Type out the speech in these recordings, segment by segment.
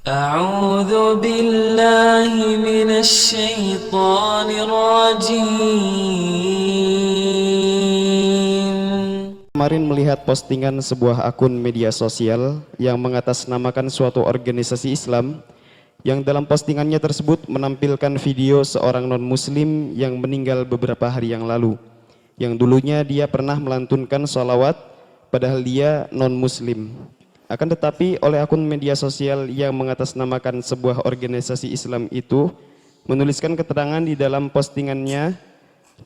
أعوذ بالله من الشيطان الرجيم. Kemarin melihat postingan sebuah akun media sosial yang mengatasnamakan suatu organisasi Islam yang dalam postingannya tersebut menampilkan video seorang non-muslim yang meninggal beberapa hari yang lalu, yang dulunya dia pernah melantunkan sholawat padahal dia non-muslim. Akan tetapi oleh akun media sosial yang mengatasnamakan sebuah organisasi Islam itu menuliskan keterangan di dalam postingannya,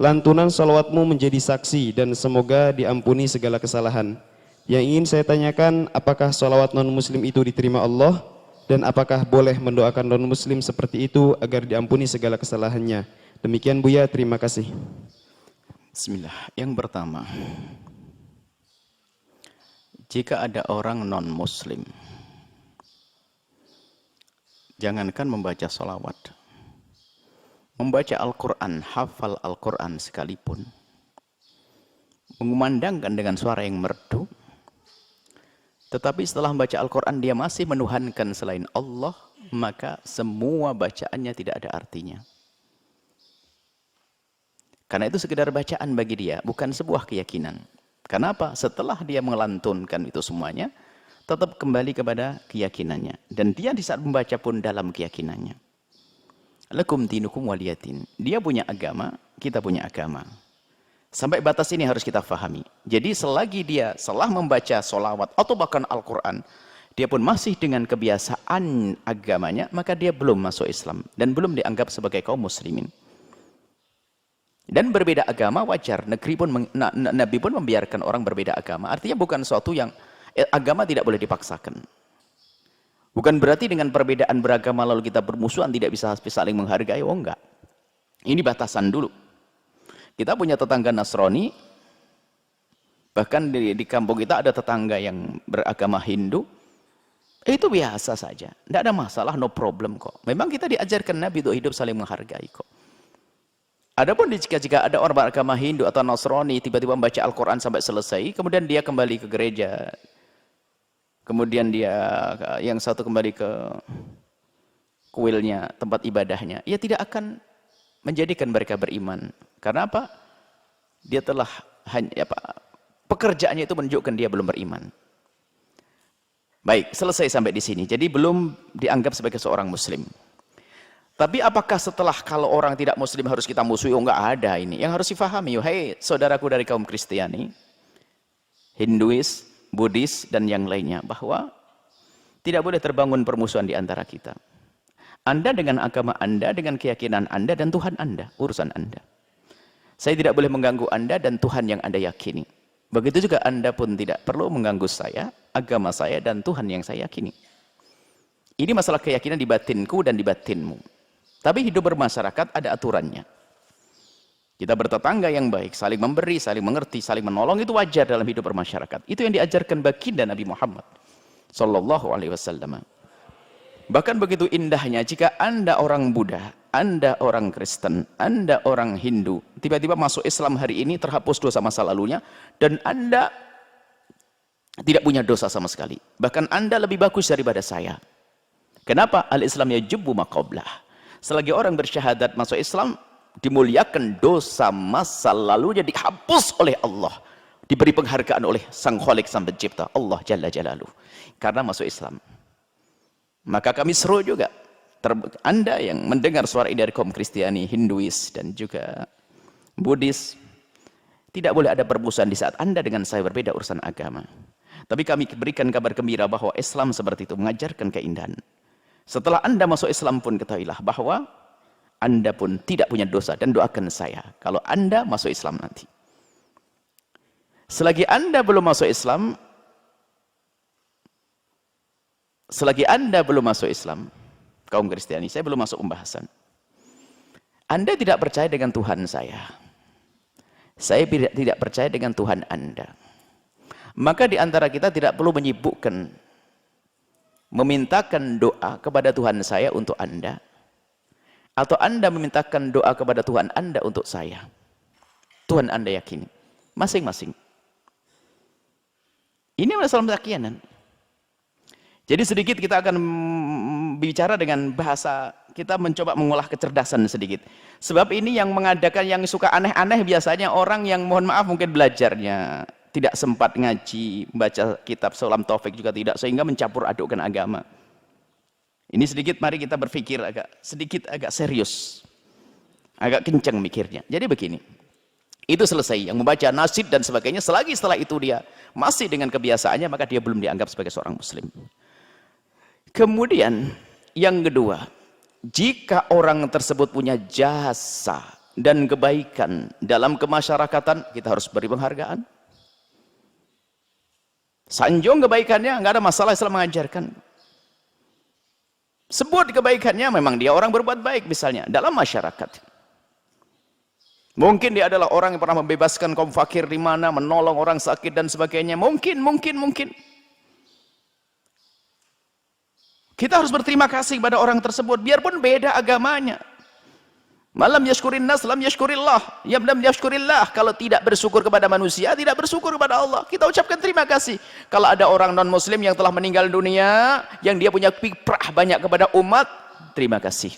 lantunan sholawatmu menjadi saksi dan semoga diampuni segala kesalahan. Yang ingin saya tanyakan, apakah sholawat non-muslim itu diterima Allah? Dan apakah boleh mendoakan non-muslim seperti itu agar diampuni segala kesalahannya? Demikian Buya, terima kasih. Bismillah. Yang pertama, jika ada orang non-muslim, jangankan membaca sholawat, membaca Al-Quran, hafal Al-Quran sekalipun, mengumandangkan dengan suara yang merdu, tetapi setelah membaca Al-Quran dia masih menuhankan selain Allah, maka semua bacaannya tidak ada artinya. Karena itu sekedar bacaan bagi dia, bukan sebuah keyakinan. Kenapa? Setelah dia melantunkan itu semuanya, tetap kembali kepada keyakinannya. Dan dia di saat membaca pun dalam keyakinannya. Lakum dinukum waliyatin. Dia punya agama, kita punya agama. Sampai batas ini harus kita fahami. Jadi selagi dia setelah membaca sholawat atau bahkan Al-Quran, dia pun masih dengan kebiasaan agamanya, maka dia belum masuk Islam. Dan belum dianggap sebagai kaum muslimin. Dan berbeda agama wajar, Nabi pun membiarkan orang berbeda agama. Artinya bukan suatu yang agama tidak boleh dipaksakan. Bukan berarti dengan perbedaan beragama lalu kita bermusuhan tidak bisa saling menghargai. Oh enggak. Ini batasan dulu. Kita punya tetangga Nasrani, bahkan di kampung kita ada tetangga yang beragama Hindu. Itu biasa saja, tidak ada masalah, no problem kok. Memang kita diajarkan Nabi untuk hidup saling menghargai kok. Adapun jika ada orang beragama Hindu atau Nasrani tiba-tiba membaca Al-Quran sampai selesai, kemudian dia kembali ke gereja, kemudian dia yang satu kembali ke kuilnya, tempat ibadahnya, ia tidak akan menjadikan mereka beriman. Karena apa? Dia telah pekerjaannya itu menunjukkan dia belum beriman. Baik, selesai sampai di sini. Jadi belum dianggap sebagai seorang muslim. Tapi apakah setelah kalau orang tidak muslim harus kita musuhi? Oh enggak ada ini. Yang harus difahami, hei saudaraku dari kaum Kristiani, Hinduis, Buddhis, dan yang lainnya, bahwa tidak boleh terbangun permusuhan di antara kita. Anda dengan agama Anda, dengan keyakinan Anda, dan Tuhan Anda, urusan Anda. Saya tidak boleh mengganggu Anda dan Tuhan yang Anda yakini. Begitu juga Anda pun tidak perlu mengganggu saya, agama saya, dan Tuhan yang saya yakini. Ini masalah keyakinan di batinku dan di batinmu. Tapi hidup bermasyarakat ada aturannya. Kita bertetangga yang baik, saling memberi, saling mengerti, saling menolong, itu wajar dalam hidup bermasyarakat. Itu yang diajarkan baginda Nabi Muhammad sallallahu alaihi wasallam. Bahkan begitu indahnya jika Anda orang Buddha, Anda orang Kristen, Anda orang Hindu, tiba-tiba masuk Islam hari ini, terhapus dosa masa lalunya, dan Anda tidak punya dosa sama sekali. Bahkan Anda lebih bagus daripada saya. Kenapa? Al-Islam yajubbu ma qablah. Selagi orang bersyahadat masuk Islam, dimuliakan dosa masa lalunya dihapus oleh Allah, diberi penghargaan oleh Sang Khalik, Sang Pencipta Allah Jalla Jalaluh, karena masuk Islam. Maka kami seru juga Anda yang mendengar suara ini dari kaum Kristiani, Hinduis, dan juga Buddhis, tidak boleh ada permusuhan di saat Anda dengan saya berbeda urusan agama. Tapi kami berikan kabar gembira bahwa Islam seperti itu mengajarkan keindahan. Setelah Anda masuk Islam pun ketahuilah bahwa Anda pun tidak punya dosa, dan doakan saya kalau Anda masuk Islam nanti. Selagi Anda belum masuk Islam, kaum Kristiani, saya belum masuk pembahasan. Anda tidak percaya dengan Tuhan saya tidak percaya dengan Tuhan Anda. Maka di antara kita tidak perlu menyibukkan memintakan doa kepada Tuhan saya untuk Anda, atau Anda memintakan doa kepada Tuhan Anda untuk saya. Tuhan Anda yakini masing-masing. Ini masalah keyakinan. Jadi sedikit kita akan bicara dengan bahasa, kita mencoba mengolah kecerdasan sedikit. Sebab ini yang mengadakan, yang suka aneh-aneh biasanya orang yang mohon maaf mungkin belajarnya tidak sempat ngaji, baca kitab Sulam Taufik juga tidak, sehingga mencampur adukkan agama. Ini sedikit mari kita berpikir agak serius. Agak kencang mikirnya. Jadi begini. Itu selesai, yang membaca nasid dan sebagainya, selagi setelah itu dia masih dengan kebiasaannya, maka dia belum dianggap sebagai seorang muslim. Kemudian yang kedua, jika orang tersebut punya jasa dan kebaikan dalam kemasyarakatan, kita harus beri penghargaan. Sanjung kebaikannya, nggak ada masalah, Islam mengajarkan. Sebut kebaikannya, memang dia orang berbuat baik misalnya dalam masyarakat. Mungkin dia adalah orang yang pernah membebaskan kaum fakir di mana, menolong orang sakit dan sebagainya. Mungkin. Kita harus berterima kasih kepada orang tersebut, biarpun beda agamanya. Malam yashkurin nas, lam yashkurillah. Yam lam yashkurillah. Kalau tidak bersyukur kepada manusia, tidak bersyukur kepada Allah. Kita ucapkan terima kasih. Kalau ada orang non-muslim yang telah meninggal dunia, yang dia punya kiprah banyak kepada umat, terima kasih.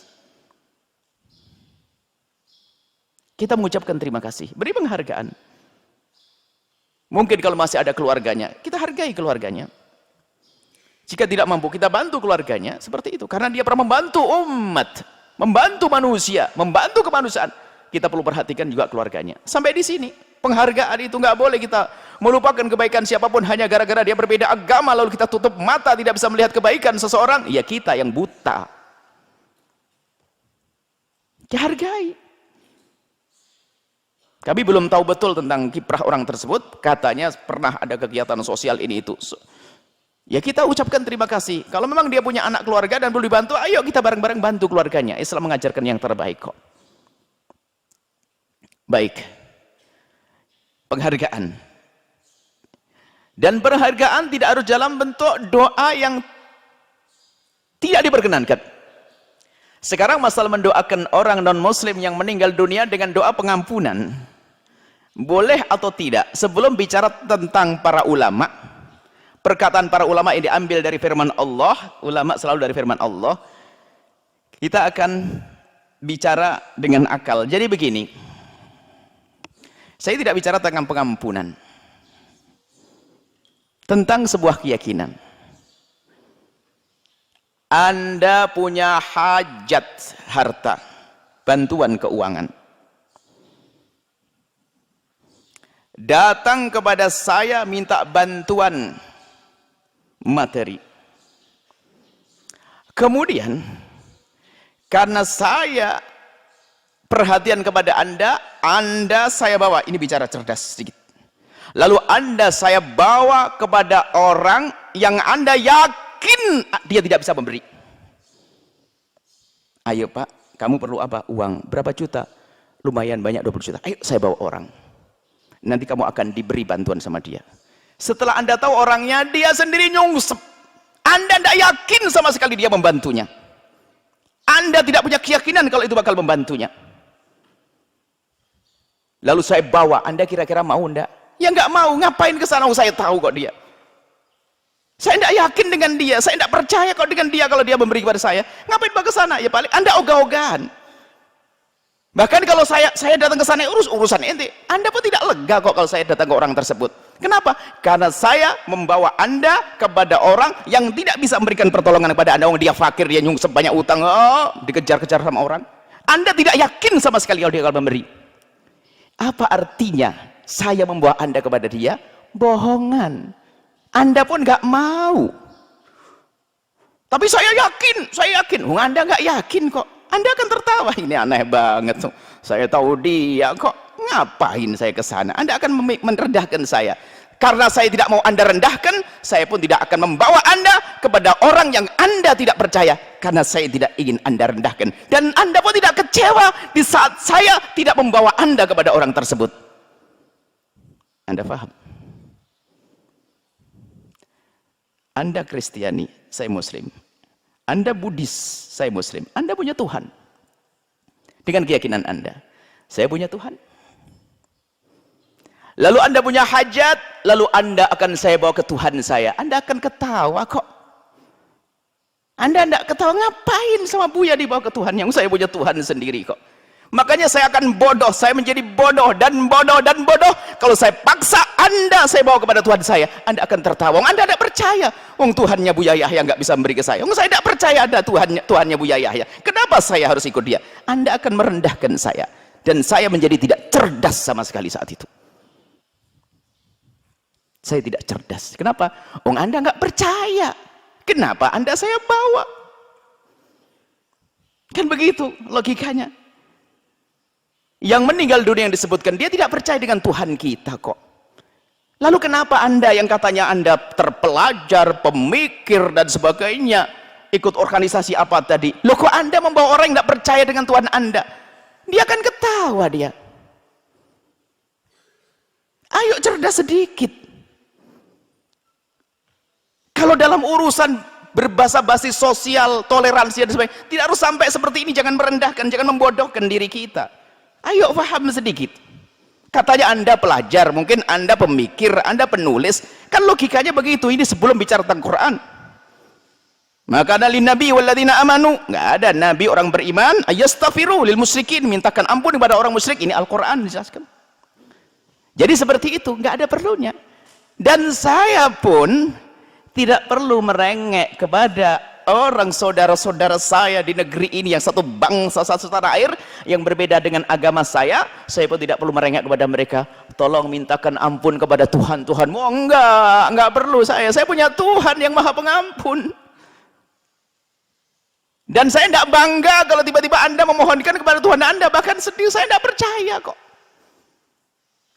Kita mengucapkan terima kasih, beri penghargaan. Mungkin kalau masih ada keluarganya, kita hargai keluarganya. Jika tidak mampu, kita bantu keluarganya, seperti itu. Karena dia pernah membantu umat, membantu manusia, membantu kemanusiaan. Kita perlu perhatikan juga keluarganya. Sampai di sini, penghargaan itu nggak boleh kita melupakan kebaikan siapapun hanya gara-gara dia berbeda agama, lalu kita tutup mata, tidak bisa melihat kebaikan seseorang. Ya kita yang buta. Dihargai. Kami belum tahu betul tentang kiprah orang tersebut. Katanya pernah ada kegiatan sosial ini itu. Ya kita ucapkan terima kasih. Kalau memang dia punya anak keluarga dan perlu dibantu, ayo kita bareng-bareng bantu keluarganya. Islam mengajarkan yang terbaik kok. Baik. Penghargaan. Dan penghargaan tidak harus dalam bentuk doa yang tidak diperkenankan. Sekarang masalah mendoakan orang non-muslim yang meninggal dunia dengan doa pengampunan. Boleh atau tidak? Sebelum bicara tentang para ulama, perkataan para ulama yang diambil dari firman Allah, ulama selalu dari firman Allah, kita akan bicara dengan akal. Jadi begini, saya tidak bicara tentang pengampunan, tentang sebuah keyakinan. Anda punya hajat harta, bantuan keuangan, datang kepada saya minta bantuan materi. Kemudian karena saya perhatian kepada Anda saya bawa, ini bicara cerdas sedikit. Lalu saya bawa kepada orang yang Anda yakin dia tidak bisa memberi. Ayo Pak, kamu perlu apa? Uang. Berapa juta? Lumayan banyak, 20 juta. Ayo saya bawa orang. Nanti kamu akan diberi bantuan sama dia. Setelah Anda tahu orangnya, dia sendiri nyungsep. Anda tidak yakin sama sekali dia membantunya. Anda tidak punya keyakinan kalau itu bakal membantunya. Lalu saya bawa, Anda kira-kira mau enggak? Ya enggak mau, ngapain ke sana? Saya tahu kok dia. Saya tidak yakin dengan dia, saya tidak percaya kok dengan dia kalau dia memberi kepada saya. Ngapain ke sana? Ya paling Anda ogah-ogahan. Bahkan kalau saya datang ke sana urusan ente, Anda pun tidak lega kok kalau saya datang ke orang tersebut. Kenapa? Karena saya membawa Anda kepada orang yang tidak bisa memberikan pertolongan kepada Anda. Dia fakir, dia nyungsep banyak utang, dikejar-kejar sama orang. Anda tidak yakin sama sekali kalau dia akan memberi. Apa artinya saya membawa Anda kepada dia? Bohongan. Anda pun nggak mau. Tapi saya yakin. Anda nggak yakin kok. Anda akan tertawa, ini aneh banget. Saya tahu dia kok, ngapain saya ke sana? Anda akan merendahkan saya. Karena saya tidak mau Anda rendahkan, saya pun tidak akan membawa Anda kepada orang yang Anda tidak percaya. Karena saya tidak ingin Anda rendahkan. Dan Anda pun tidak kecewa di saat saya tidak membawa Anda kepada orang tersebut. Anda paham? Anda Kristiani, saya Muslim. Anda Buddhis, saya Muslim. Anda punya Tuhan. Dengan keyakinan Anda. Saya punya Tuhan. Lalu Anda punya hajat, lalu Anda akan saya bawa ke Tuhan saya. Anda akan ketawa kok. Anda tidak ketawa, ngapain sama Buya dibawa ke Tuhan? Yang saya punya Tuhan sendiri kok. Makanya saya akan bodoh, saya menjadi bodoh dan bodoh dan bodoh. Kalau saya paksa Anda, saya bawa kepada Tuhan saya, Anda akan tertawa. Anda tidak percaya, Tuhannya Buya Yahya nggak bisa memberi ke saya. Saya tidak percaya ada Tuhannya Buya Yahya. Kenapa saya harus ikut dia? Anda akan merendahkan saya. Dan saya menjadi tidak cerdas sama sekali saat itu. Saya tidak cerdas. Kenapa? Anda nggak percaya. Kenapa Anda saya bawa? Kan begitu logikanya. Yang meninggal dunia yang disebutkan, dia tidak percaya dengan Tuhan kita kok. Lalu kenapa Anda yang katanya Anda terpelajar, pemikir dan sebagainya, ikut organisasi apa tadi? Loh kok Anda membawa orang yang tidak percaya dengan Tuhan Anda? Dia akan ketawa dia. Ayo cerdas sedikit. Kalau dalam urusan berbahasa-basi sosial, toleransi dan sebagainya, tidak harus sampai seperti ini. Jangan merendahkan, jangan membodohkan diri kita. Ayo paham sedikit. Katanya Anda pelajar, mungkin Anda pemikir, Anda penulis. Kan logikanya begitu. Ini sebelum bicara tentang Quran. Maka ada nabi walladzina amanu, nggak ada nabi orang beriman ayastaghfiru lil musyrikin, mintakan ampun kepada orang musyrik. Ini Al-Quran dijelaskan. Jadi seperti itu, nggak ada perlunya. Dan saya pun tidak perlu merengek kepada orang saudara-saudara saya di negeri ini yang satu bangsa, satu tanah air, yang berbeda dengan agama saya pun tidak perlu merengek kepada mereka. Tolong mintakan ampun kepada Tuhan, Tuhanmu. Enggak perlu saya punya Tuhan yang maha pengampun. Dan saya tidak bangga kalau tiba-tiba Anda memohonkan kepada Tuhan Anda, bahkan sedih, saya tidak percaya kok.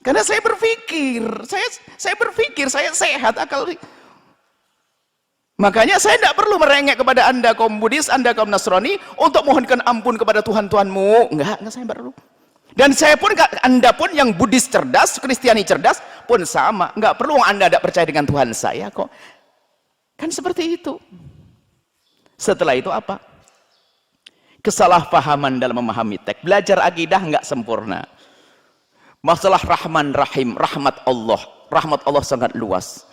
Karena saya berpikir, saya sehat akal. Makanya saya tidak perlu merengek kepada Anda kaum Buddhis, Anda kaum Nasrani untuk mohonkan ampun kepada Tuhan-Tuhanmu. Enggak saya perlu. Dan saya pun, Anda pun yang Buddhis cerdas, Kristiani cerdas pun sama. Enggak perlu Anda tidak percaya dengan Tuhan saya kok. Kan seperti itu. Setelah itu apa? Kesalahpahaman dalam memahami teks. Belajar akidah enggak sempurna. Masalah Rahman Rahim, rahmat Allah sangat luas.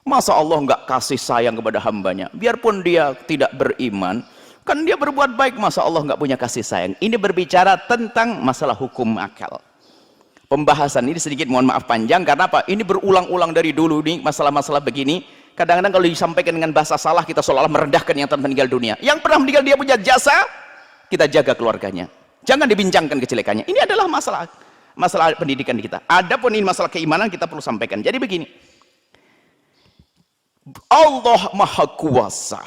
Masa Allah enggak kasih sayang kepada hambanya? Biarpun dia tidak beriman, kan dia berbuat baik, masa Allah enggak punya kasih sayang? Ini berbicara tentang masalah hukum akal. Pembahasan ini sedikit, mohon maaf panjang, karena apa? Ini berulang-ulang dari dulu nih, masalah-masalah begini. Kadang-kadang kalau disampaikan dengan bahasa salah, kita seolah-olah merendahkan yang telah meninggal dunia. Yang pernah meninggal dia punya jasa, kita jaga keluarganya. Jangan dibincangkan kejelekannya. Ini adalah masalah pendidikan kita. Adapun ini masalah keimanan, kita perlu sampaikan. Jadi begini. Allah Maha Kuasa.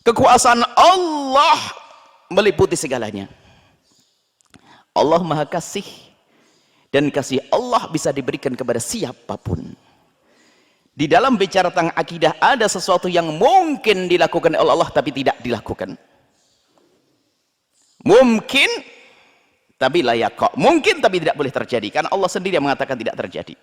Kekuasaan Allah meliputi segalanya. Allah Maha Kasih, dan kasih Allah bisa diberikan kepada siapapun. Di dalam bicara tentang akidah, ada sesuatu yang mungkin dilakukan oleh Allah tapi tidak dilakukan. Mungkin tapi layak, mungkin tapi tidak boleh terjadi, karena Allah sendiri yang mengatakan tidak terjadi.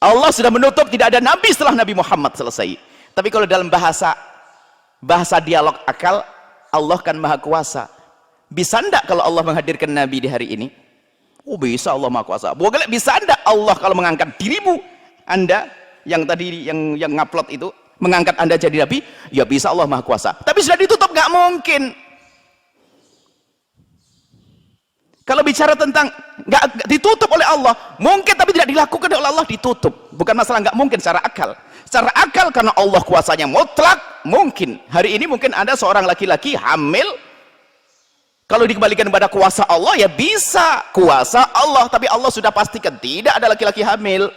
Allah sudah menutup, tidak ada nabi setelah Nabi Muhammad selesai. Tapi kalau dalam bahasa dialog akal, Allah kan maha kuasa. Bisa enggak kalau Allah menghadirkan nabi di hari ini? Oh bisa, Allah maha kuasa. Boleh, bisa enggak Allah kalau mengangkat dirimu, Anda yang tadi yang ngupload itu, mengangkat Anda jadi nabi? Ya bisa, Allah maha kuasa. Tapi sudah ditutup, nggak mungkin. Kalau bicara tentang nggak ditutup oleh Allah, mungkin tapi tidak dilakukan oleh Allah, ditutup. Bukan masalah nggak mungkin secara akal. Secara akal karena Allah kuasanya mutlak, mungkin. Hari ini mungkin ada seorang laki-laki hamil, kalau dikembalikan kepada kuasa Allah ya bisa, kuasa Allah, tapi Allah sudah pastikan tidak ada laki-laki hamil.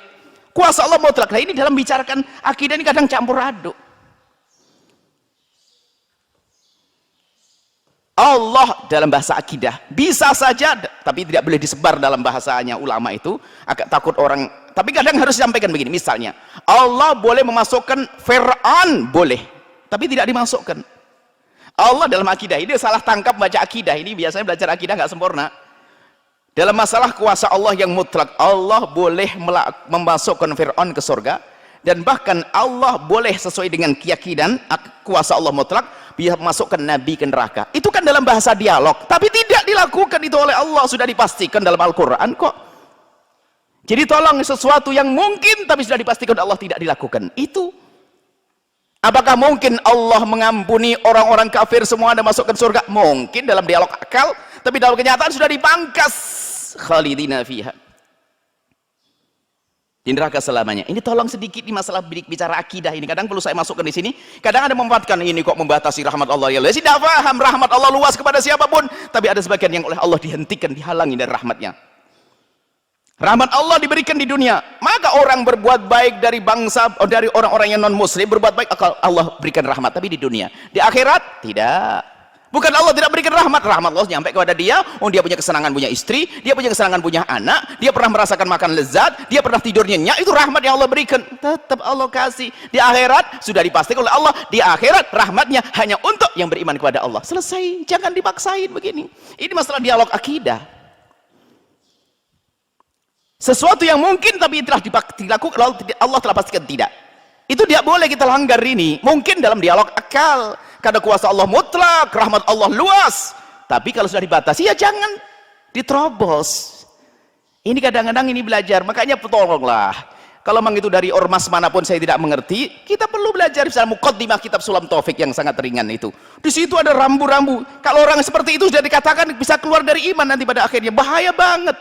Kuasa Allah mutlak. Nah ini dalam bicarakan akidah ini kadang campur aduk. Allah dalam bahasa akidah bisa saja, tapi tidak boleh disebar dalam bahasanya ulama itu, agak takut orang. Tapi kadang harus disampaikan begini, misalnya Allah boleh memasukkan Fir'aun, boleh, tapi tidak dimasukkan. Allah dalam akidah, ini salah tangkap baca akidah, ini biasanya belajar akidah nggak sempurna. Dalam masalah kuasa Allah yang mutlak, Allah boleh memasukkan Fir'aun ke surga, dan bahkan Allah boleh sesuai dengan keyakinan kuasa Allah mutlak bisa masukkan Nabi ke neraka. Itu kan dalam bahasa dialog, tapi tidak dilakukan itu oleh Allah, sudah dipastikan dalam Al-Quran kok. Jadi tolong, sesuatu yang mungkin tapi sudah dipastikan Allah tidak dilakukan, itu Apakah mungkin Allah mengampuni orang-orang kafir semua dan masukkan surga? Mungkin dalam dialog akal, tapi dalam kenyataan sudah dipangkas. Khalidina fiha, di neraka selamanya. Ini tolong sedikit di masalah bicara akidah ini. Kadang perlu saya masukkan di sini. Kadang ada memanfaatkan ini kok membatasi rahmat Allah. Ya tidak paham rahmat Allah luas kepada siapapun. Tapi ada sebagian yang oleh Allah dihentikan, dihalangi dari rahmatnya. Rahmat Allah diberikan di dunia. Maka orang berbuat baik dari bangsa, dari orang-orang yang non muslim berbuat baik, Allah berikan rahmat. Tapi di dunia, di akhirat tidak. Bukan Allah tidak berikan rahmat, rahmat Allah nyampe kepada dia. Oh, dia punya kesenangan punya istri, dia punya kesenangan punya anak, dia pernah merasakan makan lezat, dia pernah tidur nyenyak, itu rahmat yang Allah berikan. Tetap Allah kasih. Di akhirat sudah dipastikan oleh Allah, di akhirat rahmatnya hanya untuk yang beriman kepada Allah. Selesai, jangan dipaksain begini. Ini masalah dialog akidah. Sesuatu yang mungkin tapi telah dilakukan Allah telah pastikan tidak. Itu tidak boleh kita langgar ini. Mungkin dalam dialog akal, karena kuasa Allah mutlak, rahmat Allah luas. Tapi kalau sudah dibatasi, ya jangan diterobos. Ini kadang-kadang ini belajar. Makanya tolonglah, kalau memang itu dari ormas manapun saya tidak mengerti, kita perlu belajar misalnya muqaddimah kitab Sulam Taufik yang sangat ringan itu. Di situ ada rambu-rambu. Kalau orang seperti itu sudah dikatakan bisa keluar dari iman nanti pada akhirnya, bahaya banget.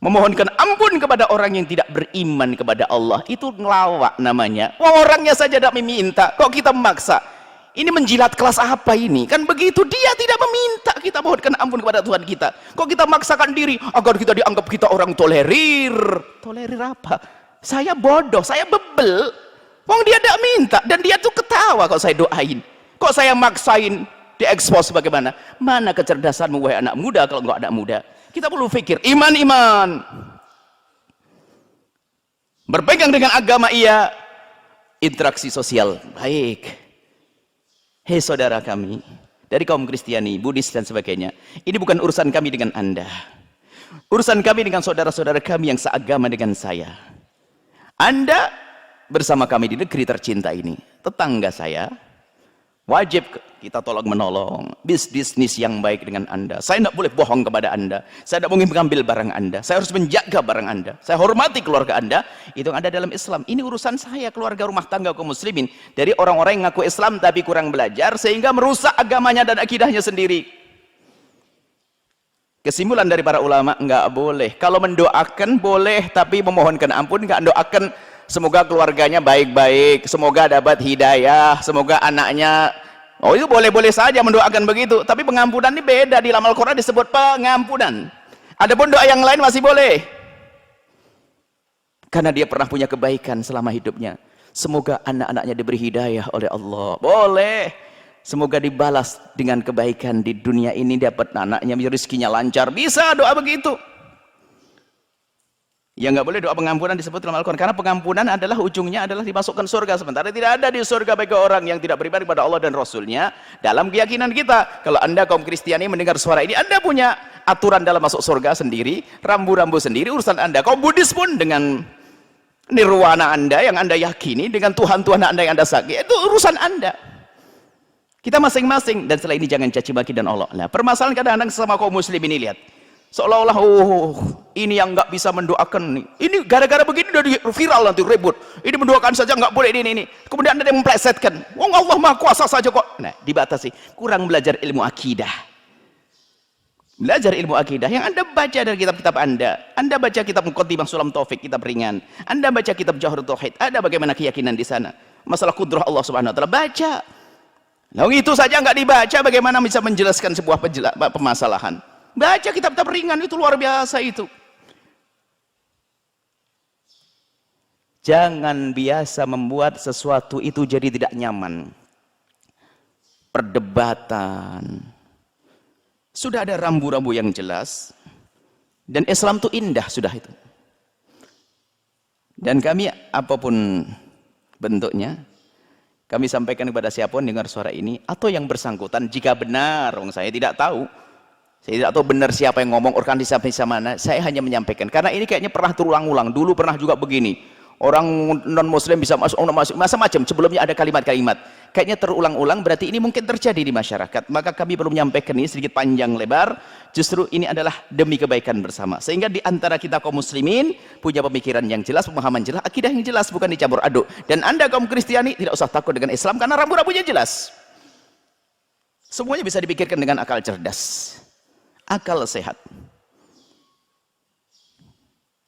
Memohonkan ampun kepada orang yang tidak beriman kepada Allah itu ngelawak namanya. Orangnya saja tidak meminta, kok kita memaksa? Ini menjilat kelas apa ini? Kan begitu, dia tidak meminta kita mohonkan ampun kepada Tuhan kita. Kok kita maksakan diri agar kita dianggap kita orang tolerir? Tolerir apa? Saya bodoh, saya bebel. Wong dia tidak minta dan dia tuh ketawa kalau saya doain. Kok saya maksain diekspos bagaimana? Mana kecerdasanmu wahai anak muda kalau enggak anak muda? Kita perlu pikir, iman-iman. Berpegang dengan agama iya, interaksi sosial baik. Hei saudara kami, dari kaum Kristiani, Buddhis dan sebagainya, ini bukan urusan kami dengan Anda. Urusan kami dengan saudara-saudara kami yang seagama dengan saya. Anda bersama kami di negeri tercinta ini, tetangga saya, wajib kita tolong menolong, bisnis yang baik dengan Anda. Saya tidak boleh bohong kepada Anda, saya tidak mungkin mengambil barang Anda, saya harus menjaga barang Anda, saya hormati keluarga Anda. Itu yang ada dalam Islam. Ini urusan saya, keluarga rumah tangga kaum muslimin, dari orang-orang yang ngaku Islam tapi kurang belajar sehingga merusak agamanya dan akidahnya sendiri. Kesimpulan dari para ulama, enggak boleh. Kalau mendoakan boleh, tapi memohonkan ampun enggak. Doakan semoga keluarganya baik-baik, semoga dapat hidayah, semoga anaknya. Oh, itu boleh-boleh saja mendoakan begitu, tapi pengampunan ini beda. Di dalam Al-Quran disebut pengampunan. Adapun doa yang lain masih boleh, karena dia pernah punya kebaikan selama hidupnya. Semoga anak-anaknya diberi hidayah oleh Allah, boleh. Semoga dibalas dengan kebaikan di dunia ini, dapat anaknya rezekinya lancar, bisa doa begitu. Ya nggak boleh doa pengampunan disebut dalam Al-Quran, karena pengampunan adalah ujungnya adalah dimasukkan surga. Sementara tidak ada di surga bagi orang yang tidak beriman kepada Allah dan Rasulnya. Dalam keyakinan kita, kalau Anda kaum Kristiani mendengar suara ini, Anda punya aturan dalam masuk surga sendiri, rambu-rambu sendiri, urusan Anda. Kaum Buddhis pun dengan nirwana Anda yang Anda yakini, dengan Tuhan-Tuhan Anda yang Anda sakti, itu urusan Anda. Kita masing-masing. Dan setelah ini jangan caci maki dan Allah. Nah, permasalahan kadang-kadang sama kaum muslim ini, lihat seolah-olah ini yang nggak bisa mendoakan nih. Ini gara-gara begini udah viral nanti ribut. Ini mendoakan saja nggak boleh ini. Kemudian ada yang memplesetkan. Wong Allah Maha Kuasa saja kok. Nah, dibatasi. Kurang belajar ilmu akidah. Belajar ilmu akidah yang Anda baca dari kitab-kitab Anda. Anda baca kitab Muqaddimah Sulam Taufik, kitab ringan. Anda baca kitab Jawharut Tauhid. Ada bagaimana keyakinan di sana. Masalah kudrah Allah Subhanahu wa taala, baca. Nah, itu saja nggak dibaca, bagaimana bisa menjelaskan sebuah permasalahan? Baca kitab-kitab ringan, itu luar biasa itu. Jangan biasa membuat sesuatu itu jadi tidak nyaman. Perdebatan. Sudah ada rambu-rambu yang jelas. Dan Islam itu indah sudah itu. Dan kami apapun bentuknya, kami sampaikan kepada siapapun dengar suara ini, atau yang bersangkutan, jika benar, saya tidak tahu. Saya tidak tahu benar siapa yang ngomong, organisasi mana. Saya hanya menyampaikan. Karena ini kayaknya pernah terulang-ulang. Dulu pernah juga begini. Orang non-muslim bisa masuk macam-macam. Sebelumnya ada kalimat-kalimat. kayaknya terulang-ulang, berarti ini mungkin terjadi di masyarakat. Maka kami perlu menyampaikan ini sedikit panjang lebar, justru ini adalah demi kebaikan bersama. Sehingga di antara kita kaum muslimin punya pemikiran yang jelas, pemahaman jelas, akidah yang jelas, bukan dicampur aduk. Dan Anda kaum Kristiani tidak usah takut dengan Islam karena rambu-rambunya jelas. Semuanya bisa dipikirkan dengan akal cerdas, akal sehat.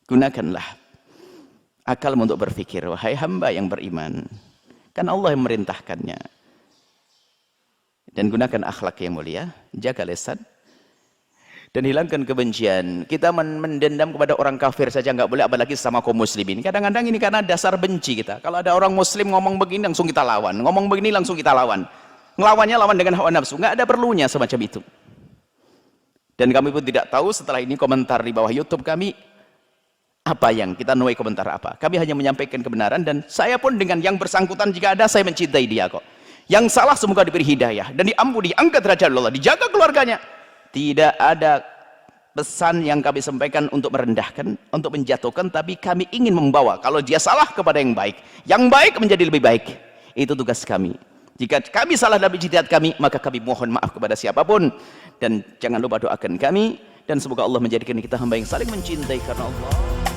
Gunakanlah akal untuk berpikir, wahai hamba yang beriman. Kan Allah yang memerintahkannya. Dan gunakan akhlak yang mulia, jaga lisan, dan hilangkan kebencian. Kita mendendam kepada orang kafir saja nggak boleh, apalagi sama kaum muslimin. Kadang-kadang ini karena dasar benci kita. Kalau ada orang muslim ngomong begini, langsung kita lawan. Ngomong begini, langsung kita lawan. Ngelawannya lawan dengan hawa nafsu. Nggak ada perlunya semacam itu. Dan kami pun tidak tahu setelah ini komentar di bawah YouTube kami, apa yang kita nuai komentar apa. Kami hanya menyampaikan kebenaran, dan saya pun dengan yang bersangkutan jika ada, saya mencintai dia kok. Yang salah semoga diberi hidayah dan diampuni, diangkat derajat Allah, dijaga keluarganya. Tidak ada pesan yang kami sampaikan untuk merendahkan, untuk menjatuhkan, tapi kami ingin membawa kalau dia salah kepada yang baik menjadi lebih baik. Itu tugas kami. Jika kami salah dalam ijtihad kami, maka kami mohon maaf kepada siapapun, dan jangan lupa doakan kami, dan semoga Allah menjadikan kita hamba yang saling mencintai karena Allah.